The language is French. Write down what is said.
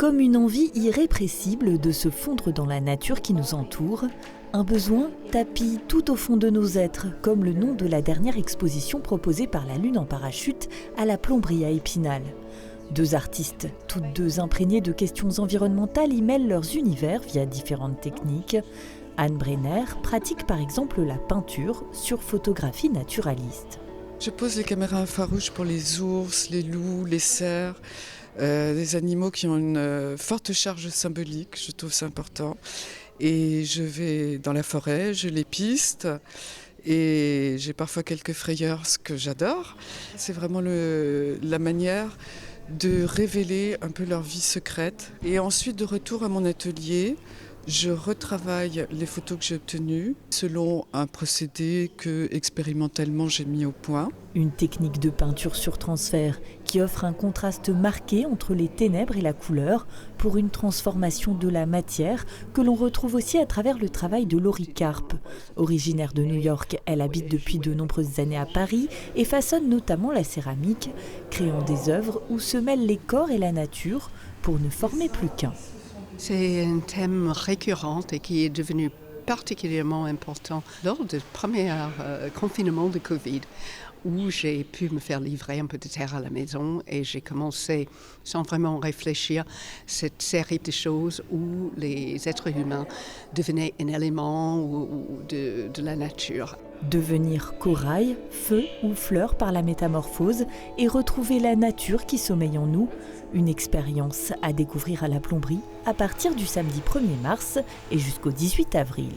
Comme une envie irrépressible de se fondre dans la nature qui nous entoure, un besoin tapis tout au fond de nos êtres, comme le nom de la dernière exposition proposée par la Lune en parachute à la Plomberie à Épinal. Deux artistes, toutes deux imprégnées de questions environnementales, y mêlent leurs univers via différentes techniques. Anne Brenner pratique par exemple la peinture sur photographie naturaliste. Je pose les caméras infrarouges pour les ours, les loups, les cerfs, des animaux qui ont une forte charge symbolique, je trouve ça important. Et je vais dans la forêt, je les piste et j'ai parfois quelques frayeurs, ce que j'adore. C'est vraiment la manière de révéler un peu leur vie secrète. Et ensuite, de retour à mon atelier, je retravaille les photos que j'ai obtenues selon un procédé que expérimentalement j'ai mis au point. Une technique de peinture sur transfert qui offre un contraste marqué entre les ténèbres et la couleur pour une transformation de la matière que l'on retrouve aussi à travers le travail de Laurie Karp. Originaire de New York, elle habite depuis de nombreuses années à Paris et façonne notamment la céramique, créant des œuvres où se mêlent les corps et la nature pour ne former plus qu'un. C'est un thème récurrent et qui est devenu particulièrement important lors du premier confinement de Covid, où j'ai pu me faire livrer un peu de terre à la maison et j'ai commencé, sans vraiment réfléchir, cette série de choses où les êtres humains devenaient un élément de la nature. Devenir corail, feu ou fleur par la métamorphose et retrouver la nature qui sommeille en nous, une expérience à découvrir à la Plomberie à partir du samedi 1er mars et jusqu'au 18 avril.